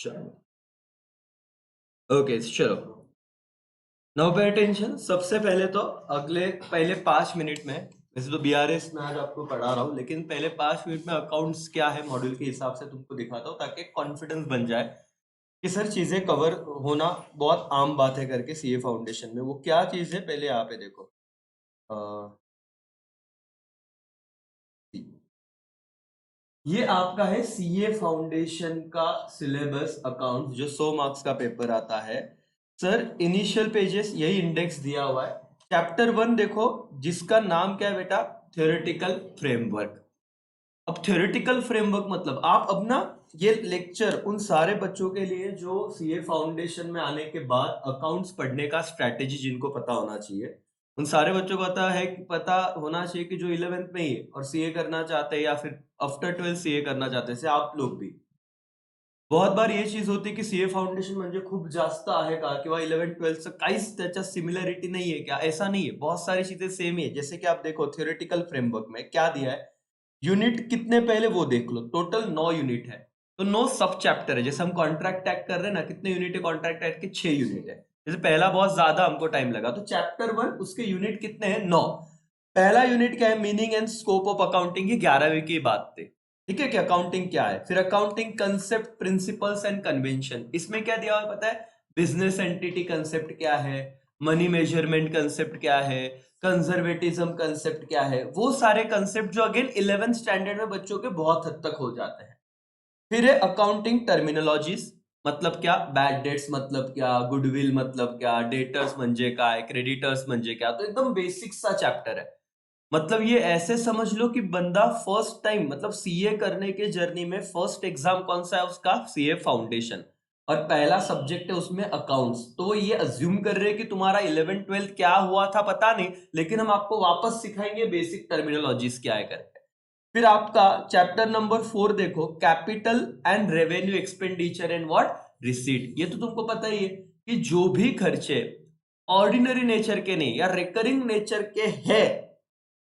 चलो ओके चलो now pay attention. सबसे पहले तो पहले 5 मिनट में, वैसे तो बीआरएस में आज आपको पढ़ा रहा हूँ, लेकिन पहले 5 मिनट में अकाउंट्स क्या है मॉड्यूल के हिसाब से तुमको दिखाता हूँ, ताकि कॉन्फिडेंस बन जाए कि सर चीजें कवर होना बहुत आम बात है करके सीए फाउंडेशन में। वो क्या चीज है पहले यहाँ पे देखो। ये आपका है सीए फाउंडेशन का सिलेबस अकाउंट, जो 100 मार्क्स का पेपर आता है। सर इनिशियल पेजेस यही इंडेक्स दिया हुआ है। चैप्टर 1 देखो, जिसका नाम क्या है बेटा, थ्योरेटिकल फ्रेमवर्क। अब थ्योरेटिकल फ्रेमवर्क मतलब आप अब ना, ये लेक्चर उन सारे बच्चों के लिए जो सीए फाउंडेशन में आने के बाद अकाउंट्स पढ़ने का स्ट्रैटेजी जिनको पता होना चाहिए, उन सारे बच्चों को पता है कि पता होना चाहिए कि जो 11th में ही है और सीए करना चाहते हैं या फिर आफ्टर 12 सीए करना चाहते हैं, जैसे आप लोग भी। बहुत बार ये चीज होती है की सीए फाउंडेशन म्हणजे खूप जास्त आहे का, किंवा 11th-12th काहीच त्याच्या सिमिलरिटी नहीं है क्या? ऐसा नहीं है, बहुत सारी चीजें सेम ही है। जैसे कि आप देखो थ्योरेटिकल फ्रेमवर्क में क्या दिया है, यूनिट कितने पहले वो देख लो, टोटल 9 यूनिट है। तो 9 सब चैप्टर है। जैसे हम कॉन्ट्रैक्ट एक्ट कर रहे हैं ना, कितने यूनिट है कॉन्ट्रैक्ट एक्ट के? 6 यूनिट है। जैसे पहला बहुत ज्यादा हमको टाइम लगा, तो चैप्टर 1 उसके यूनिट कितने हैं? 9। पहला यूनिट क्या है? Meaning and scope of accounting. ये 11वीं की बात थी, ठीक है कि अकाउंटिंग क्या है। फिर accounting concept, principles and convention. इसमें क्या दिया हुआ पता है? बिजनेस एंटिटी कंसेप्ट क्या है, मनी मेजरमेंट कंसेप्ट क्या है, कंजर्वेटिज्म कंसेप्ट क्या है, वो सारे कंसेप्ट जो अगेन 11th स्टैंडर्ड में बच्चों के बहुत हद तक हो जाते हैं। फिर है अकाउंटिंग टर्मिनोलॉजीज। मतलब क्या? बैड डेट्स मतलब क्या, गुडविल मतलब क्या, डेटर्स म्हणजे काय, क्रेडिटर्स म्हणजे क्या। तो एकदम बेसिक सा चैप्टर है। मतलब ये ऐसे समझ लो कि बंदा फर्स्ट टाइम, मतलब सीए करने के जर्नी में फर्स्ट एग्जाम कौन सा है उसका? CA foundation. और पहला सब्जेक्ट है उसमें अकाउंट्स। तो वो ये अज्यूम कर रहे हैं कि तुम्हारा 11th-12th क्या हुआ था पता नहीं, लेकिन हम आपको वापस सिखाएंगे बेसिक टर्मिनोलॉजीज क्या है करके। फिर आपका चैप्टर नंबर 4 देखो, capital and revenue expenditure and what, receipt. ये तो तुमको पता ही है कि जो भी खर्चे ऑर्डिनरी नेचर के नहीं या रिकरिंग नेचर के है,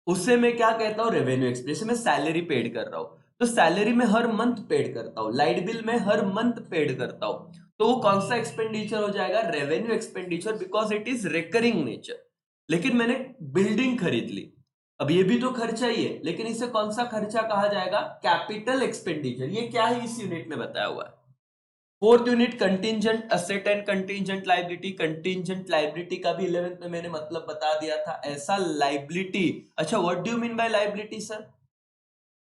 उसे मैं क्या कहता हूं? Revenue expense. मैं सैलरी पेड कर रहा हूं, तो सैलरी में हर मंथ पेड करता हूं, लाइट बिल में हर मंथ पेड करता हूं, तो वो कौन सा एक्सपेंडिचर हो जाएगा? Revenue expenditure, because it is recurring nature. लेकिन मैंने बिल्डिंग खरीद ली, अब ये भी तो खर्चा ही है, लेकिन इसे कौन सा खर्चा कहा जाएगा? Capital expenditure. ये क्या है? इस यूनिट में बताया हुआ है। Fourth unit contingent asset and contingent liability. Contingent liability का भी 11th में मैंने मतलब बता दिया था। ऐसा लाइबिलिटी, अच्छा what do you mean by liability sir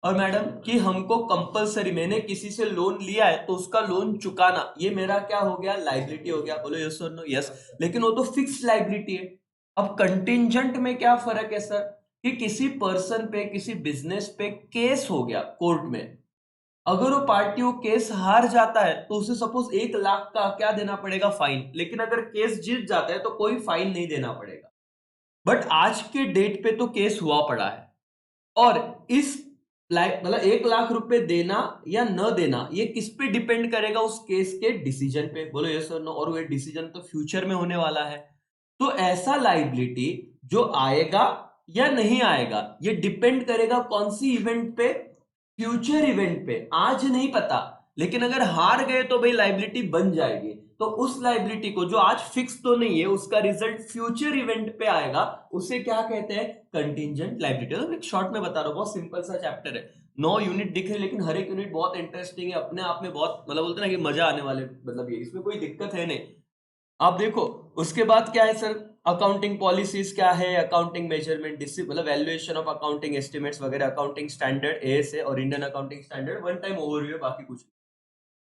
और मैडम? कि हमको कंपलसरी, मैंने किसी से लोन लिया है तो उसका लोन चुकाना, ये मेरा क्या हो गया? लाइबिलिटी हो गया। बोलो यस और नो? यस। लेकिन वो तो फिक्स लाइबिलिटी है। अब कंटिंजेंट में क्या फर्क है सर? कि किसी पर्सन पे, किसी बिजनेस पे केस हो गया कोर्ट में, अगर वो पार्टी वो केस हार जाता है तो उसे सपोज 1 लाख का क्या देना पड़ेगा? फाइन। लेकिन अगर केस जीत जाता है तो कोई फाइन नहीं देना पड़ेगा। बट आज के डेट पे तो केस हुआ पड़ा है, और इस मतलब 1 लाख रुपए देना या न देना, ये किस पे डिपेंड करेगा? उस केस के डिसीजन पे। बोलो यस और नो? और वो डिसीजन तो फ्यूचर में होने वाला है। तो ऐसा लाइबिलिटी जो आएगा या नहीं आएगा, ये डिपेंड करेगा कौन सी इवेंट पे? फ्यूचर इवेंट पे। आज नहीं पता, लेकिन अगर हार गए तो भाई लाइबिलिटी बन जाएगी। तो उस लाइबिलिटी को जो आज फिक्स तो नहीं है, उसका रिजल्ट फ्यूचर इवेंट पे आएगा, उसे क्या कहते हैं? Contingent liability. तो एक शॉर्ट में बता रहा हूं, बहुत सिंपल सा चैप्टर है। 9 यूनिट दिख रहे, लेकिन हर एक यूनिट बहुत इंटरेस्टिंग है अपने आप में, बहुत मतलब बोलते हैं ना कि मजा आने वाले, मतलब ये इसमें कोई दिक्कत है नहीं। आप देखो उसके बाद क्या है सर? अकाउंटिंग पॉलिसीज क्या है, अकाउंटिंग मेजरमेंट, मतलब वैल्यूएशन ऑफ अकाउंटिंग एस्टिमेट्स वगैरह, अकाउंटिंग स्टैंडर्ड एएस है और Indian accounting standard. One time overview है, बाकी कुछ।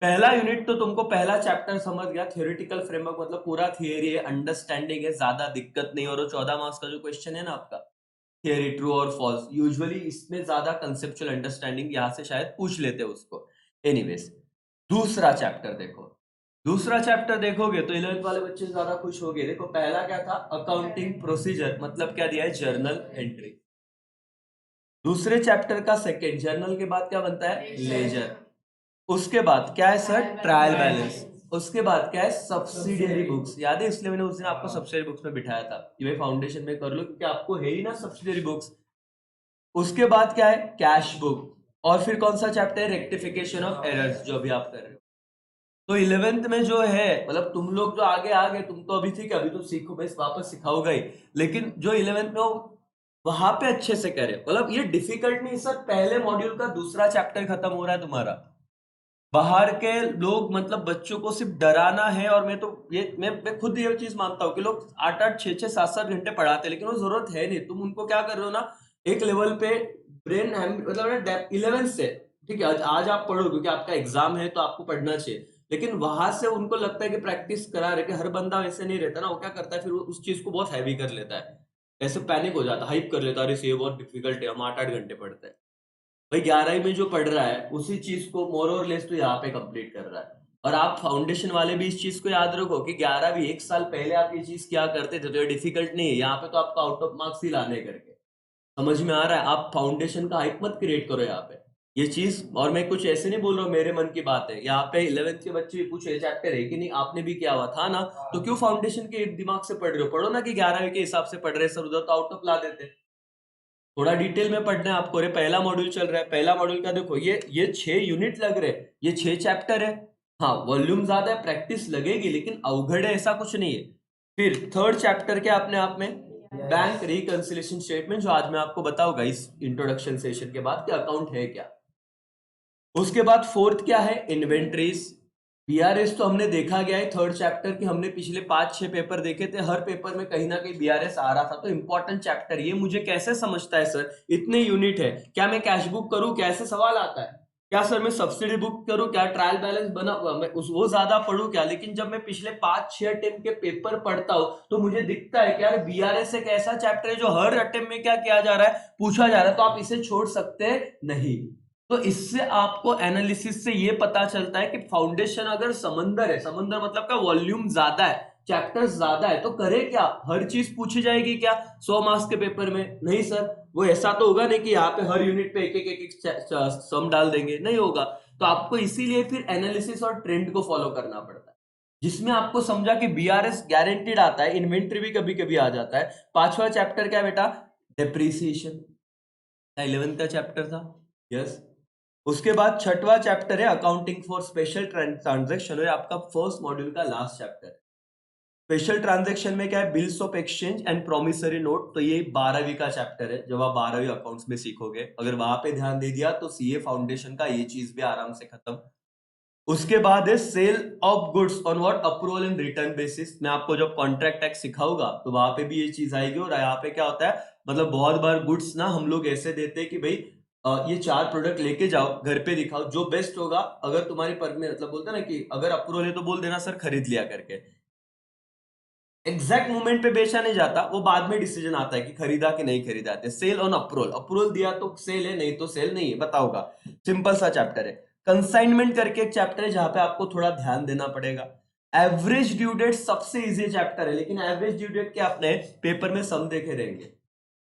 पहला यूनिट तो तुमको पहला चैप्टर समझ गया, थ्योरेटिकल फ्रेमवर्क मतलब पूरा थियरी है, अंडरस्टैंडिंग है, ज्यादा दिक्कत नहीं। और 14 मार्क्स का जो क्वेश्चन है ना आपका, थियरी ट्रू और फॉल्स, यूजुअली इसमें ज्यादा कंसेप्चुअल अंडरस्टैंडिंग यहां से शायद पूछ लेते उसको। एनीवेज, दूसरा चैप्टर देखो। दूसरा चैप्टर देखोगे तो 11th वाले बच्चे ज्यादा खुश हो गए। देखो पहला क्या था? अकाउंटिंग प्रोसीजर, मतलब क्या दिया है? Journal entry. दूसरे चैप्टर का सेकेंड, जर्नल के बाद क्या बनता है? लेजर। उसके बाद क्या है सर? Trial balance. उसके बाद क्या है? Subsidiary books. याद है? इसलिए मैंने उस दिन आपको सब्सिडियरी बुक्स में बिठाया था कि भाई फाउंडेशन में कर लो, क्योंकि आपको है ही ना सब्सिडियरी बुक्स। उसके बाद क्या है? Cash book. और फिर कौन सा चैप्टर है? रेक्टिफिकेशन ऑफ एरर्स, जो अभी आप कर रहे हो। तो 11th में जो है, मतलब तुम लोग जो आगे आ गए, तुम तो अभी ठीक है, अभी तो सीखो, मैं वापस सिखाऊंगा ही, लेकिन जो 11th में हो वहां पे अच्छे से करे। मतलब ये डिफिकल्ट नहीं सर, पहले मॉड्यूल का दूसरा चैप्टर खत्म हो रहा है तुम्हारा। बाहर के लोग मतलब बच्चों को सिर्फ डराना है, और मैं तो मैं खुद ये चीज मानता हूँ कि लोग 8-8 6-6 7-7 घंटे पढ़ाते हैं, लेकिन वो जरूरत है नहीं। तुम उनको क्या कर रहे हो ना, एक लेवल पे ब्रेन मतलब 11 से, ठीक है, आज आप पढ़ो क्योंकि आपका एग्जाम है तो आपको पढ़ना चाहिए, लेकिन वहां से उनको लगता है कि प्रैक्टिस करा रहे, कि हर बंदा वैसे नहीं रहता ना, वो क्या करता है फिर वो उस चीज को बहुत हैवी कर लेता है, ऐसे पैनिक हो जाता है, हाइप कर लेता है, अरे ये बहुत डिफिकल्ट है, हम 8-8 घंटे पढ़ते हैं। भाई 11वीं में जो पढ़ रहा है उसी चीज को मोर और लेस तो यहाँ पे कंप्लीट कर रहा है। और आप फाउंडेशन वाले भी इस चीज को याद रखो कि 11वीं एक साल पहले आप ये चीज क्या करते थे, तो ये डिफिकल्ट नहीं है, यहाँ पे तो आपका आउट ऑफ मार्क्स ही लाने करके। समझ में आ रहा है? आप फाउंडेशन का हाइप मत क्रिएट करो यहाँ पे, ये चीज। और मैं कुछ ऐसे नहीं बोल रहा हूँ, मेरे मन की बात है, यहाँ पे 11th के बच्चे भी पूछे चैप्टर है कि नहीं, आपने भी किया हुआ था ना, तो क्यों फाउंडेशन के दिमाग से पढ़ रहे हो? पढ़ो ना कि 11वीं के हिसाब से पढ़ रहे हैं सर, उधर तो आउट ऑफ ला देते। थोड़ा डिटेल में पढ़ना है आपको। रे पहला मॉड्यूल चल रहा है, पहला मॉड्यूल का देखो, ये 6 यूनिट लग रहे हैं, ये 6 चैप्टर है। हाँ वॉल्यूम ज्यादा है, प्रैक्टिस लगेगी, लेकिन अवघड़ है ऐसा कुछ नहीं है। फिर थर्ड चैप्टर के अपने आप में बैंक रिकंसिलिएशन स्टेटमेंट, जो आज मैं आपको बताऊंगा इस इंट्रोडक्शन सेशन के बाद कि अकाउंट है क्या। उसके बाद फोर्थ क्या है, इन्वेंट्रीज। बीआरएस तो हमने देखा गया है थर्ड चैप्टर की, हमने पिछले 5-6 पेपर देखे थे, हर पेपर में कहीं ना कहीं बीआरएस आ रहा था, तो इंपॉर्टेंट चैप्टर ये। मुझे कैसे समझता है सर, इतने यूनिट है, क्या मैं कैश बुक करूं, कैसे सवाल आता है, क्या सर मैं सब्सिडी बुक करूं, क्या ट्रायल बैलेंस बना हुआ, मैं वो ज्यादा पढ़ूं क्या? लेकिन जब मैं पिछले 5-6 अटेम्प्ट के पेपर पढ़ता हूं तो मुझे दिखता है कि यार बीआरएस एक ऐसा चैप्टर है जो हर अटेम्प्ट में क्या किया जा रहा है, पूछा जा रहा है, तो आप इसे छोड़ सकते नहीं। तो इससे आपको एनालिसिस से ये पता चलता है कि फाउंडेशन अगर समंदर है, समंदर मतलब का वॉल्यूम ज्यादा है, चैप्टर्स ज्यादा है, तो करे क्या, हर चीज पूछी जाएगी क्या 100 मार्क्स के पेपर में? नहीं सर, वो ऐसा तो होगा नहीं कि यहाँ पे हर यूनिट पे एक सम डाल देंगे, नहीं होगा। तो आपको इसीलिए फिर एनालिसिस और ट्रेंड को फॉलो करना पड़ता है, जिसमें आपको समझा कि बीआरएस गारंटीड आता है, इन्वेंट्री भी कभी कभी आ जाता है। पांचवा चैप्टर क्या बेटा, डेप्रीसिएशन, 11th का चैप्टर था। यस। उसके बाद छठवां चैप्टर है अकाउंटिंग फॉर स्पेशल ट्रांजैक्शन, है आपका फर्स्ट मॉड्यूल का लास्ट चैप्टर है। स्पेशल ट्रांजैक्शन में क्या है, bills of exchange and promissory note, तो ये 12वीं का चैप्टर है, जब आप 12वीं अकाउंट्स में सीखोगे, अगर वहां पे ध्यान दे दिया तो सीए फाउंडेशन का ये चीज भी आराम से खत्म। उसके बाद है sale of goods on what, approval and return basis. मैं आपको जब कॉन्ट्रैक्ट टैक्स सिखाऊंगा तो वहां पे भी ये चीज आएगी। और यहाँ पे क्या होता है, मतलब बहुत बार गुड्स ना हम लोग ऐसे देते हैं कि भाई ये 4 प्रोडक्ट लेके जाओ, घर पे दिखाओ, जो बेस्ट होगा, अगर तुम्हारी पर में मतलब बोलते हैं ना कि अगर अप्रूवल है तो बोल देना सर खरीद लिया करके। एग्जैक्ट मोमेंट पे बेचा नहीं जाता, वो बाद में डिसीजन आता है कि खरीदा कि नहीं खरीदा। सेल ऑन अप्रूवल, अप्रूवल दिया तो सेल है, नहीं तो सेल नहीं है, बताओगा। सिंपल सा चैप्टर है। कंसाइनमेंट करके एक चैप्टर है जहां पे आपको थोड़ा ध्यान देना पड़ेगा। एवरेज ड्यू डेट सबसे इजी चैप्टर है, लेकिन एवरेज ड्यू डेट के अपने पेपर में सम देखे रहेंगे,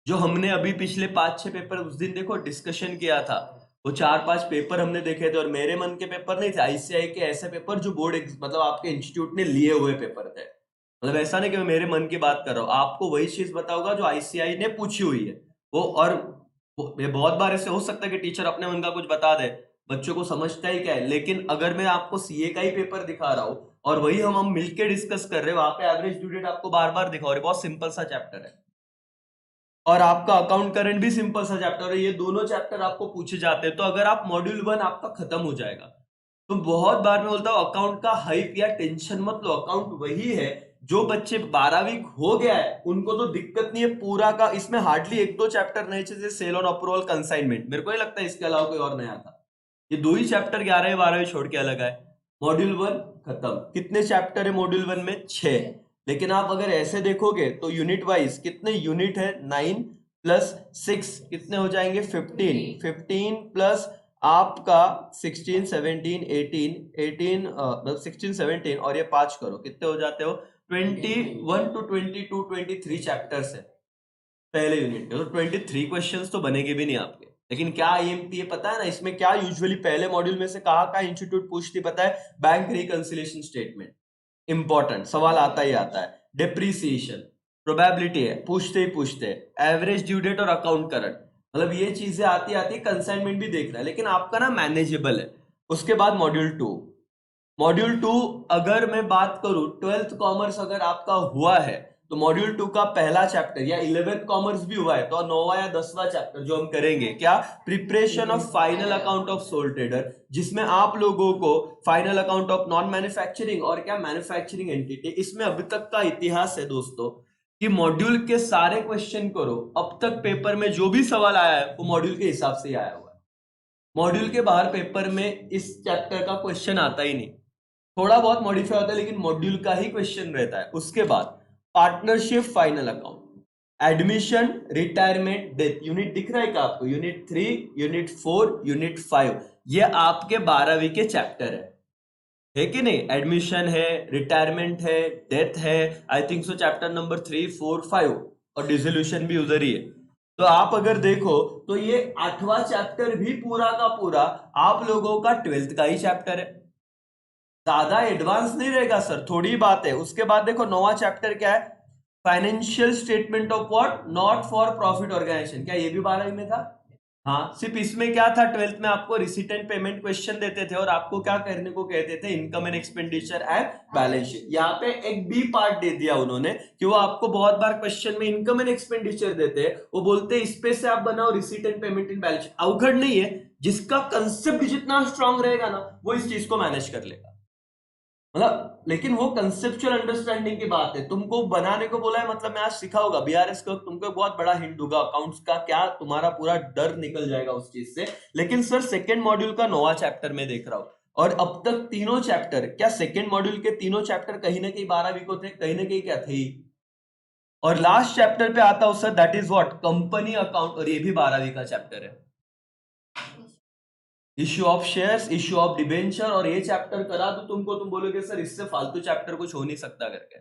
जो हमने अभी पिछले 5-6 पेपर उस दिन देखो डिस्कशन किया था। वो 4-5 पेपर हमने देखे थे, और मेरे मन के पेपर नहीं थे, आईसीआई के ऐसे पेपर जो बोर्ड मतलब आपके इंस्टीट्यूट ने लिए हुए पेपर थे। मतलब ऐसा नहीं कि मैं मेरे मन की बात कर रहा हूँ, आपको वही चीज बताऊंगा जो आईसीआई ने पूछी हुई है। वो और ये बहुत बार ऐसे हो सकता है कि टीचर अपने मन का कुछ बता दे, बच्चों को समझता ही क्या है, लेकिन अगर मैं आपको सीए का ही पेपर दिखा रहा हूँ और वही हम मिलकर डिस्कस कर रहे हैं, वहां पे एवरेज ड्यू डेट आपको बार बार दिखा, और बहुत सिंपल सा चैप्टर है। और आपका अकाउंट करंट भी सिंपल सा चैप्टर है, ये दोनों चैप्टर आपको पूछे जाते हैं, तो अगर आप मॉड्यूल 1 आपका खत्म हो जाएगा। तो बहुत बार मैं बोलता हूँ अकाउंट का हाइप या टेंशन मत लो, अकाउंट वही है, जो बच्चे 12वीं हो गया है उनको तो दिक्कत नहीं है पूरा का, इसमें हार्डली 1-2 चैप्टर नए चीजें, सेल ऑन अप्रूवल, कंसाइनमेंट, मेरे को ही लगता है इसके अलावा कोई और नया था। ये 2 ही चैप्टर 11वीं 12वीं छोड़ के अलग है। मॉड्यूल 1 खत्म। कितने चैप्टर है मॉड्यूल 1 में? 6। लेकिन आप अगर ऐसे देखोगे तो यूनिट वाइज कितने यूनिट है, 9 प्लस 6 कितने हो जाएंगे, 15। 15 प्लस आपका 16 17 18 18 मतलब 16 17, और ये 5 करो, कितने हो जाते हो, 21 to 22 23 चैप्टर्स है पहले यूनिट के। तो 23 क्वेश्चंस तो बनेंगे भी नहीं आपके। लेकिन क्या आईएमपी पता है ना, इसमें क्या यूजुअली पहले मॉड्यूल में से कहा का इंस्टीट्यूट पूछती पता है, बैंक रिकंसिलिएशन स्टेटमेंट, इंपॉर्टेंट सवाल आता ही आता है। डिप्रीसिएशन, प्रोबेबिलिटी है, पूछते ही पूछते हैं, एवरेज ड्यू डेट और अकाउंट करंट, मतलब ये चीजें आती आती, कंसाइनमेंट भी देख रहा है, लेकिन आपका ना मैनेजेबल है। उसके बाद मॉड्यूल 2, मॉड्यूल 2 अगर मैं बात करूं, 12th कॉमर्स अगर आपका हुआ है तो मॉड्यूल 2 का पहला चैप्टर, या 11th कॉमर्स भी हुआ है तो 9वां या 10वां चैप्टर जो हम करेंगे क्या, preparation of final account of soul trader, जिसमें आप लोगों को final account of non manufacturing और क्या मैन्युफैक्चरिंग एंटिटी, इसमें अभी तक का इतिहास है दोस्तों कि मॉड्यूल के सारे क्वेश्चन करो, अब तक पेपर में जो भी सवाल आया है वो मॉड्यूल के हिसाब से ही आया हुआ है। मॉड्यूल के बाहर पेपर में इस चैप्टर का क्वेश्चन आता ही नहीं, थोड़ा बहुत मॉडिफाई होता है लेकिन मॉड्यूल का ही क्वेश्चन रहता है। उसके बाद partnership final account, admission, retirement, death, unit दिख रहा है क्या आपको, यूनिट 3, यूनिट 4, यूनिट 5, ये आपके 12वीं के चैप्टर है कि नहीं। एडमिशन है, रिटायरमेंट है, डेथ है, I think so chapter number 3, 4, 5, और डिसोल्यूशन भी उधर ही है। तो आप अगर देखो तो ये 8वां चैप्टर भी पूरा का पूरा आप लोगों का 12th का ही चैप्टर है, ज्यादा एडवांस नहीं रहेगा सर, थोड़ी बात है। उसके बाद देखो 9वां चैप्टर क्या है, financial statement of what, not for profit organisation, क्या ये भी 12वीं में था। हाँ, सिर्फ इसमें क्या था, 12th में आपको रिसीट एंड पेमेंट क्वेश्चन देते थे और आपको क्या करने को कहते थे, income and expenditure and balance sheet. यहाँ पे एक बी पार्ट दे दिया उन्होंने कि वो आपको बहुत बार क्वेश्चन में इनकम एंड एक्सपेंडिचर देते हैं, वो बोलते हैं इस पे से आप बनाओ receipt and payment in balance sheet. अवघड़ नहीं है, जिसका कंसेप्ट जितना स्ट्रांग रहेगा ना वो इस चीज को मैनेज कर लेगा, मतलब। लेकिन वो कंसेप्चुअल अंडरस्टैंडिंग की बात है, तुमको बनाने को बोला है, मतलब मैं आज सिखाऊंगा बीआरएस को, तुमको बहुत बड़ा हिंट दूंगा अकाउंट्स का, क्या तुम्हारा पूरा डर निकल जाएगा उस चीज से। लेकिन सर सेकंड मॉड्यूल का 9वां चैप्टर में देख रहा हूं, और अब तक तीनों चैप्टर, क्या सेकंड मॉड्यूल के तीनों चैप्टर कहीं ना कहीं 12वीं को थे, कहीं ना कहीं क्या थे। और लास्ट चैप्टर पे आता हूं sir, that is what, company account, और ये भी 12वीं का चैप्टर है, issue of shares, issue of debenture. और ये चैप्टर करा तो तुमको, तुम बोलोगे सर इससे फालतू चैप्टर कुछ हो नहीं सकता करके।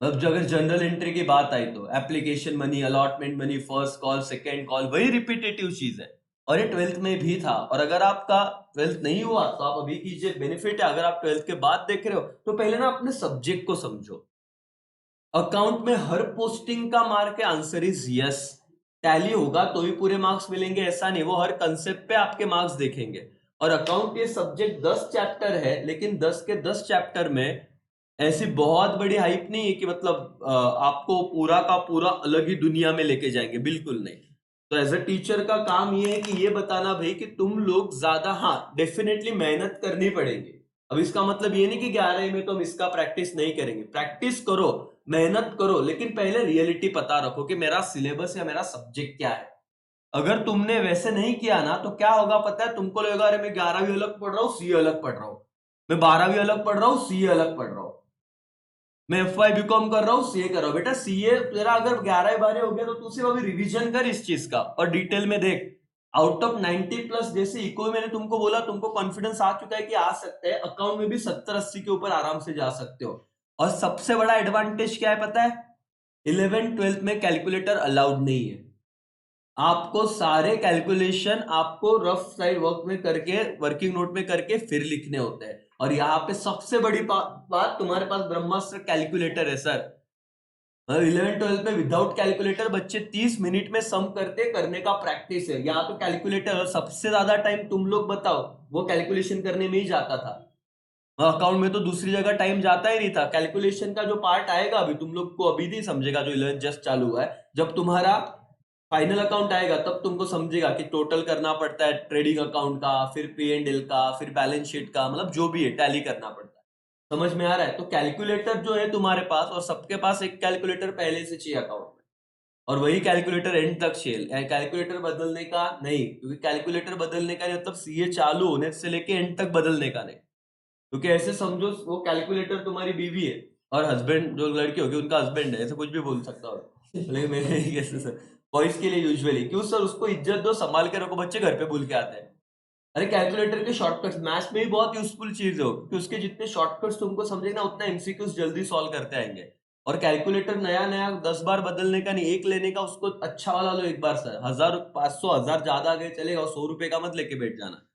अब जो अगर जनरल एंट्री की बात आई तो application money, allotment money, first call, second call, वही रिपीटेटिव चीज है, और ये 12th में भी था। और अगर आपका 12th नहीं हुआ तो आप अभी कीजिए, बेनिफिट है। अगर आप 12th के बाद देख रहे हो तो पहले ना अपने सब्जेक्ट को समझो। अकाउंट में हर पोस्टिंग का मार्क है, आंसर इज यस। टैली होगा तो ही पूरे मार्क्स मिलेंगे ऐसा नहीं, वो हर कंसेप्ट पे आपके मार्क्स देखेंगे। और अकाउंट ये सब्जेक्ट 10 चैप्टर है, लेकिन 10 के 10 चैप्टर में ऐसी बहुत बड़ी हाइप नहीं है कि मतलब आपको पूरा का पूरा अलग ही दुनिया में लेके जाएंगे, बिल्कुल नहीं। तो एज अ टीचर का काम ये है कि ये बताना भाई कि तुम लोग ज्यादा, हाँ डेफिनेटली मेहनत करनी पड़ेगी। अब इसका मतलब ये नहीं कि 11वीं में तो हम इसका प्रैक्टिस नहीं करेंगे, प्रैक्टिस करो, मेहनत करो, लेकिन पहले रियलिटी पता रखो कि मेरा सिलेबस या मेरा सब्जेक्ट क्या है। अगर तुमने वैसे नहीं किया ना तो क्या होगा पता है, तुमको लगेगा अरे मैं 11वीं अलग पढ़ रहा हूँ, सीए अलग पढ़ रहा हूँ, मैं 12वीं अलग पढ़ रहा हूँ, सीए अलग पढ़ रहा हूँ, मैं एफवाई बीकॉम कर रहा हूँ, सीए कर रहा हूँ। बेटा सीए तेरा अगर 11-12 हो गया तो तू सिर्फ अभी रिवीजन कर इस चीज का और डिटेल में देख। आउट ऑफ 90+ जैसे इको में मैंने तुमको बोला, तुमको कॉन्फिडेंस आ चुका है कि आ सकते हैं, अकाउंट में भी 70-80 के ऊपर आराम से जा सकते हो। और सबसे बड़ा एडवांटेज क्या है पता है, 11th-12th में कैलकुलेटर अलाउड नहीं है। आपको सारे कैलकुलेशन आपको रफ साइड वर्क में करके, वर्किंग नोट में करके फिर लिखने होते हैं। और यहाँ पे सबसे बड़ी बात, तुम्हारे पास ब्रह्मास्त्र कैलकुलेटर है सर। 11th-12th में विदाउट कैलकुलेटर बच्चे 30 मिनट में सम करने का प्रैक्टिस है। यहाँ पे कैलकुलेटर, और सबसे ज्यादा टाइम तुम लोग बताओ वो कैलकुलेशन करने में ही जाता था। अकाउंट में तो दूसरी जगह टाइम जाता ही नहीं था। कैलकुलेशन का जो पार्ट आएगा अभी तुम लोग को अभी नहीं समझेगा, जो 11th जस्ट चालू हुआ है, जब तुम्हारा फाइनल अकाउंट आएगा तब तुमको समझेगा कि टोटल करना पड़ता है ट्रेडिंग अकाउंट का, फिर P&L का, फिर बैलेंस शीट का, मतलब जो भी है टैली करना पड़ता है। समझ में आ रहा है? तो कैलकुलेटर जो है तुम्हारे पास, और सबके पास एक कैलकुलेटर पहले से चाहिए अकाउंट में, और वही कैलकुलेटर एंड तक चाहिए। कैलकुलेटर बदलने का नहीं, क्योंकि कैलकुलेटर बदलने का मतलब सीए चालू होने से लेके एंड तक बदलने का नहीं। क्योंकि ऐसे समझो वो कैलकुलेटर तुम्हारी बीवी है और हस्बैंड, जो लड़की होगी उनका हस्बैंड है, ऐसे कुछ भी बोल सकता हो। लेकिन मेरे कैसे सर, बॉयज के लिए यूजुअली क्यों सर, उसको इज्जत दो, संभाल के रखो, बच्चे घर पे भूल के आते हैं। अरे कैलकुलेटर के शॉर्टकट्स मैथ्स में भी बहुत यूजफुल चीज हो, क्योंकि उसके जितने शॉर्टकट्स तुमको समझे ना उतना एमसीक्यूज जल्दी सॉल्व करते आएंगे। और कैलकुलेटर नया नया 10 बार बदलने का नहीं, एक लेने का, उसको अच्छा वाला लो एक बार सर। 1000, 500, 1000 ज्यादा आगे चलेगा, 100 रुपए का मत लेके बैठ जाना।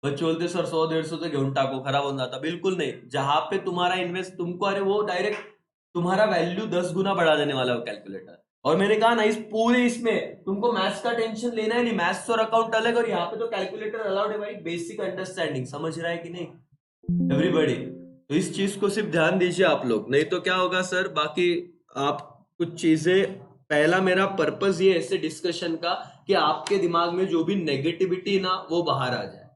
बच्चे बोलते सर 100-150 से घेऊन टाको, खराब हो जाता। बिल्कुल नहीं, जहां पे तुम्हारा इन्वेस्ट तुमको, अरे वो डायरेक्ट तुम्हारा वैल्यू 10 गुना बढ़ा देने वाला है कैलकुलेटर। और मैंने कहा ना, इस पूरे इसमें तुमको मैथ्स का टेंशन लेना है नहीं, मैथ्स और अकाउंट अलग, और यहाँ पे तो कैलकुलेटर अलाउड है भाई। बेसिक अंडरस्टैंडिंग समझ रहा है कि नहीं? एवरीबॉडी, तो इस चीज को सिर्फ ध्यान दीजिए आप लोग, नहीं तो क्या होगा सर, बाकी आप कुछ चीजें, पहला मेरा पर्पस ये ऐसे डिस्कशन का कि आपके दिमाग में जो भी नेगेटिविटी ना वो बाहर आ जाए,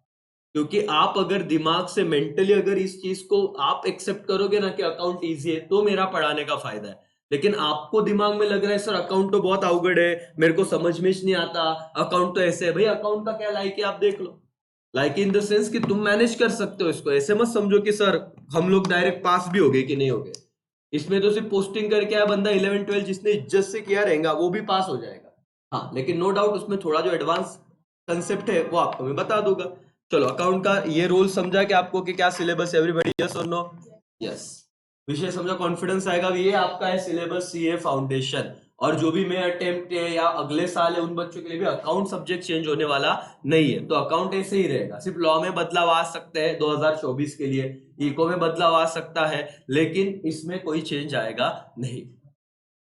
क्योंकि आप अगर दिमाग से मेंटली अगर इस चीज को आप एक्सेप्ट करोगे ना कि अकाउंट इजी है, तो मेरा पढ़ाने का फायदा है। लेकिन आपको दिमाग में लग रहा है सर अकाउंट तो बहुत अवगढ़ है, मेरे को समझ में ही नहीं आता, अकाउंट तो ऐसे है, भाई अकाउंट का क्या लाइक है आप देख लो। लाइक इन द सेंस कि तुम मैनेज कर सकते हो इसको, ऐसे मत समझो कि सर हम लोग डायरेक्ट पास भी हो गए कि नहीं हो गए। इसमें तो सिर्फ पोस्टिंग करके आया बंदा 11-12 जिसने इज्जत से किया रहेगा वो भी पास हो जाएगा। हाँ लेकिन नो डाउट उसमें थोड़ा जो एडवांस कंसेप्ट है वो आपको मैं बता दूंगा। चलो अकाउंट का ये रोल समझा कि आपको कि क्या सिलेबस, एवरीबॉडी यस और नो? यस। विषय समझा, कॉन्फिडेंस आएगा। ये आपका है सिलेबस सीए फाउंडेशन, और जो भी मैं अटेम्प्ट है या अगले साल है उन बच्चों के लिए भी अकाउंट सब्जेक्ट चेंज होने वाला नहीं है, तो अकाउंट ऐसे ही रहेगा। सिर्फ लॉ में बदलाव आ सकते हैं 2024 के लिए, इको में बदलाव आ सकता है, लेकिन इसमें कोई चेंज आएगा नहीं।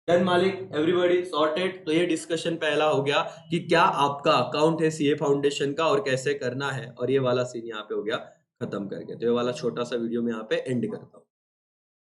डन मालिक, एवरीबॉडी सॉर्टेड। तो ये डिस्कशन पहला हो गया कि क्या आपका अकाउंट है सीए फाउंडेशन का और कैसे करना है, और ये वाला सीन यहाँ पे हो गया खत्म करके। तो ये वाला छोटा सा वीडियो मैं यहाँ पे एंड करता हूँ।